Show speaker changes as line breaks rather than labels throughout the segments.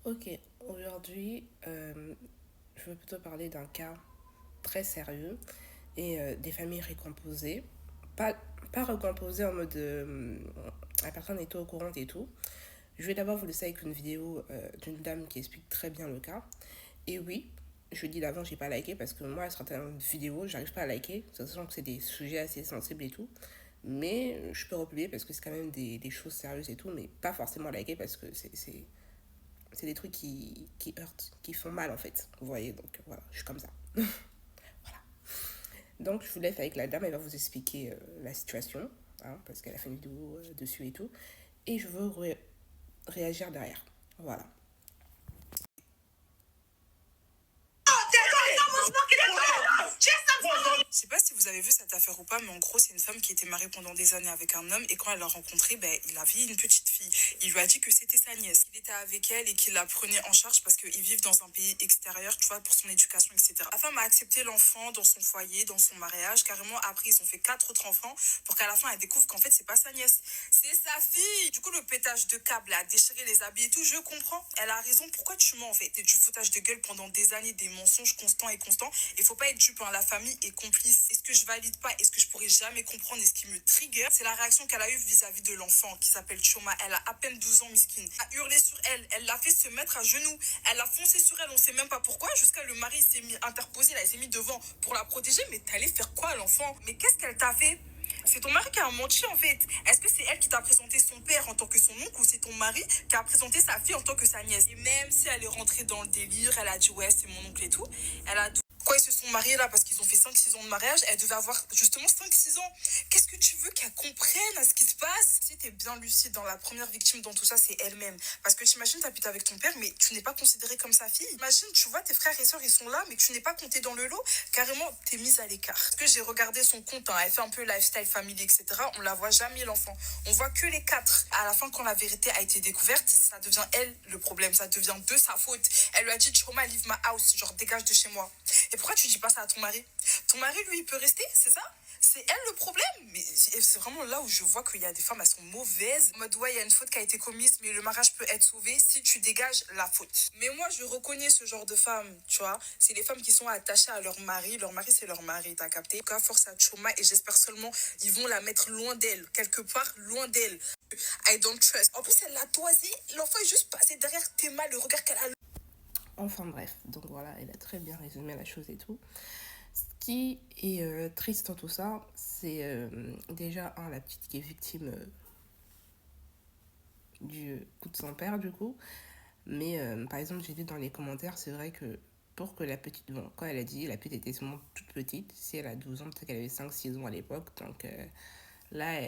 Ok, aujourd'hui, je veux plutôt parler d'un cas très sérieux et des familles recomposées. Pas, pas recomposées en mode la personne est au courant et tout. Je vais d'abord vous laisser avec une vidéo d'une dame qui explique très bien le cas. Et oui, je dis d'avant, j'ai pas liké parce que moi, certaines vidéos, j'arrive pas à liker, sachant que c'est des sujets assez sensibles et tout. Mais je peux republier parce que c'est quand même des choses sérieuses et tout, mais pas forcément liker parce que c'est des trucs qui heurtent, qui font mal en fait. Vous voyez, donc voilà, je suis comme ça. Voilà. Donc je vous laisse avec la dame, elle va vous expliquer la situation, hein, parce qu'elle a fait une vidéo dessus et tout. Et je veux réagir derrière. Voilà.
Je sais pas si vous avez vu cette affaire ou pas, mais en gros, c'est une femme qui était mariée pendant des années avec un homme et quand elle l'a rencontré, il avait une petite fille. Il lui a dit que c'était sa nièce. Il était avec elle et qu'il la prenait en charge parce qu'ils vivent dans un pays extérieur, tu vois, pour son éducation, etc. La femme a accepté l'enfant dans son foyer, dans son mariage. Carrément, après, ils ont fait 4 autres enfants pour qu'à la fin, elle découvre qu'en fait, c'est pas sa nièce. C'est sa fille. Du coup, le pétage de câble a déchiré les habits et tout, je comprends. Elle a raison. Pourquoi tu mens, en fait? C'est du foutage de gueule pendant des années, des mensonges constants et constants. Il faut pas être dupe, hein. La famille est complice. Est-ce que je valide pas? Est-ce que je pourrais jamais comprendre? Et ce qui me trigger, c'est la réaction qu'elle a eue vis-à-vis de l'enfant qui s'appelle Choma. Elle a à peine 12 ans, miskine. Elle a hurlé sur elle. Elle l'a fait se mettre à genoux. Elle a foncé sur elle. On sait même pas pourquoi. Jusqu'à le mari s'est mis interposé. Là, il s'est mis devant pour la protéger. Mais t'allais faire quoi à l'enfant? Mais qu'est-ce qu'elle t'a fait? C'est ton mari qui a menti en fait. Est-ce que c'est elle qui t'a présenté son père en tant que son oncle ou c'est ton mari qui a présenté sa fille en tant que sa nièce? Et même si elle est rentrée dans le délire, elle a dit ouais c'est mon oncle et tout, elle a pourquoi ils se sont mariés là? Parce qu'ils ont fait 5 6 ans de mariage. Elle devait avoir justement 5 6 ans. Qu'est-ce que tu veux qu'elle comprenne à ce qui se passe? Si t'es bien lucide dans la première victime dans tout ça, c'est elle-même. Parce que t'imagines, t'habites avec ton père, mais tu n'es pas considéré comme sa fille. Imagine, tu vois, tes frères et sœurs, ils sont là, mais tu n'es pas compté dans le lot. Carrément, t'es mise à l'écart. Parce que j'ai regardé son compte, hein, elle fait un peu lifestyle family, etc. On la voit jamais, l'enfant. On voit que les 4. À la fin, quand la vérité a été découverte, ça devient elle le problème. Ça devient de sa faute. Elle lui a dit, Choma, leave my house. Genre, dégage de chez moi. Et pourquoi tu dis pas ça à ton mari? Ton mari, lui, il peut rester, c'est ça? C'est elle le problème. Mais c'est vraiment là où je vois qu'il y a des femmes, elles sont mauvaises. En mode, ouais, il y a une faute qui a été commise, mais le mariage peut être sauvé si tu dégages la faute. Mais moi, je reconnais ce genre de femmes, tu vois. C'est les femmes qui sont attachées à leur mari. Leur mari, c'est leur mari, t'as capté? En tout cas, force à Choma et j'espère seulement ils vont la mettre loin d'elle, quelque part loin d'elle. I don't trust. En plus, elle l'a toisé. L'enfant est juste passé derrière Théma, le regard qu'elle a.
Enfin bref, donc voilà, elle a très bien résumé la chose et tout. Ce qui est triste dans tout ça, c'est déjà, la petite qui est victime du coup de son père, du coup. Mais par exemple, j'ai vu dans les commentaires, c'est vrai que pour que la petite, bon, quand elle a dit, la petite était sûrement toute petite, si elle a 12 ans, peut-être qu'elle avait 5 6 ans à l'époque, donc là,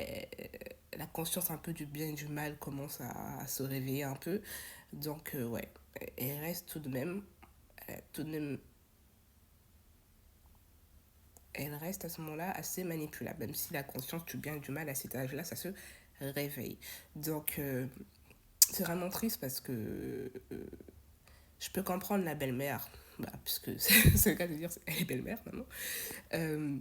la conscience un peu du bien et du mal commence à se réveiller un peu, donc ouais, elle reste tout de même, elle reste à ce moment-là assez manipulable, même si la conscience du bien et du mal à cet âge-là, ça se réveille. Donc c'est vraiment triste parce que je peux comprendre la belle-mère, bah, puisque c'est le cas de dire elle est belle-mère maintenant, euh,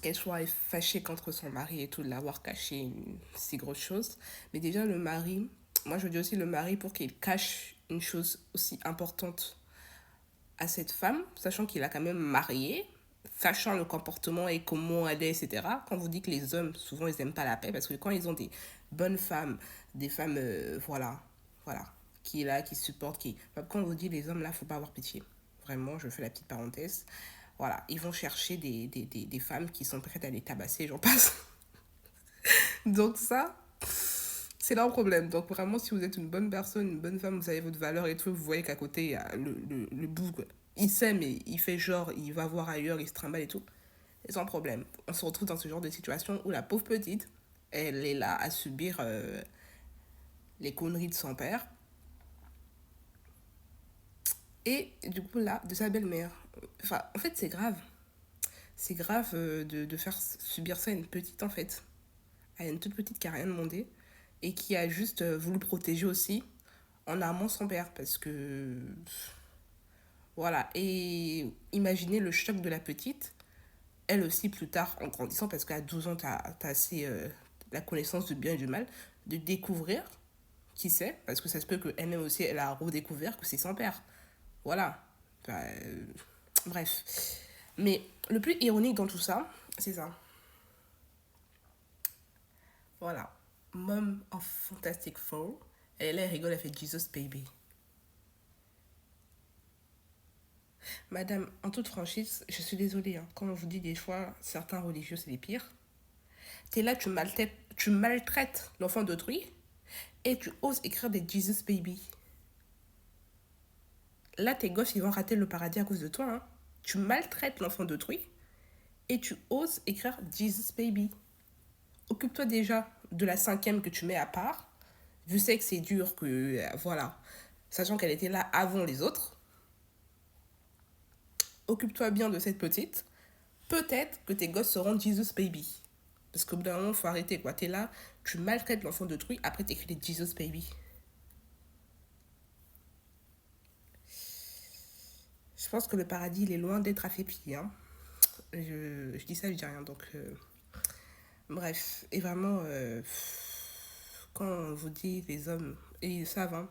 qu'elle soit fâchée contre son mari et tout, de l'avoir caché une si grosse chose. Mais déjà, le mari, moi je dis aussi le mari pour qu'il cache une chose aussi importante à cette femme, sachant qu'il a quand même marié, sachant le comportement et comment elle est, etc. Quand vous dites que les hommes, souvent, ils n'aiment pas la paix, parce que quand ils ont des bonnes femmes, des femmes, voilà, qui est là, qui supportent, qui... Quand on vous dit les hommes, là, faut pas avoir pitié. Vraiment, je fais la petite parenthèse. Voilà, ils vont chercher des femmes qui sont prêtes à les tabasser, j'en passe. Donc ça, c'est leur problème. Donc vraiment, si vous êtes une bonne personne, une bonne femme, vous avez votre valeur et tout, vous voyez qu'à côté, il y a le bout, quoi. Il sait, mais il fait genre, il va voir ailleurs, il se trimballe et tout. Et sans problème. On se retrouve dans ce genre de situation où la pauvre petite, elle est là à subir les conneries de son père. Et du coup, là, de sa belle-mère. Enfin, en fait, c'est grave. C'est grave de faire subir ça à une petite, en fait. À une toute petite qui a rien demandé. Et qui a juste voulu protéger aussi en armant son père. Parce que voilà, et imaginez le choc de la petite, elle aussi plus tard en grandissant, parce qu'à 12 ans, t'as assez la connaissance du bien et du mal, de découvrir qui sait, parce que ça se peut qu'elle-même aussi, elle a redécouvert que c'est son père. Voilà. Enfin, bref. Mais le plus ironique dans tout ça, c'est ça. Voilà. Mom of Fantastic Four. Elle, elle rigole, elle fait Jesus Baby. Madame, en toute franchise, je suis désolée. Hein, quand on vous dit des fois, certains religieux, c'est les pires. T'es là, tu maltraites l'enfant d'autrui et tu oses écrire des Jesus Baby. Là, tes gosses, ils vont rater le paradis à cause de toi. Hein. Tu maltraites l'enfant d'autrui et tu oses écrire Jesus Baby. Occupe-toi déjà de la 5e que tu mets à part. Je sais que c'est dur, voilà. Sachant qu'elle était là avant les autres. Occupe-toi bien de cette petite. Peut-être que tes gosses seront Jesus Baby. Parce qu'au bout d'un moment, il faut arrêter, quoi. T'es là, tu maltraites l'enfant d'autrui, après t'écris des Jesus Baby. Je pense que le paradis, il est loin d'être affaibli, hein. Je dis ça, je dis rien, donc... Bref, et vraiment, quand on vous dit, les hommes, et ils savent, hein,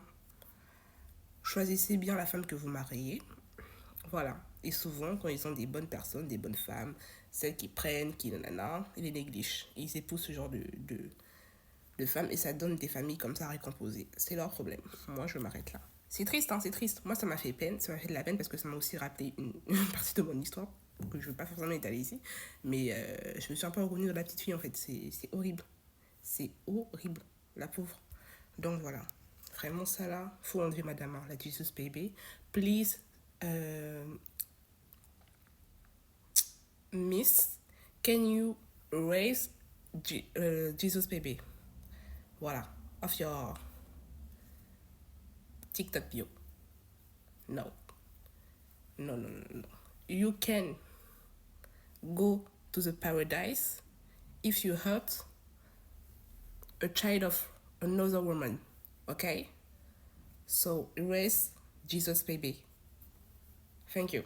choisissez bien la femme que vous mariez. Voilà. Et souvent, quand ils ont des bonnes personnes, des bonnes femmes, celles qui prennent, qui nanana, ils les négligent. Ils épousent ce genre de femmes et ça donne des familles comme ça récomposées. C'est leur problème. Moi, je m'arrête là. C'est triste, hein, c'est triste. Moi, ça m'a fait peine, ça m'a fait de la peine parce que ça m'a aussi rappelé une partie de mon histoire que je ne veux pas forcément étaler ici. Mais je me suis un peu reconnue dans la petite fille, en fait. C'est horrible. C'est horrible, la pauvre. Donc voilà. Vraiment, ça là, faut enlever madame, hein, la Jesus baby. Please, Miss, can you raise Jesus baby? Voilà, off your TikTok bio. No. No, no, no, no. You can go to the paradise if you hurt a child of another woman. Okay? So erase Jesus baby. Thank you.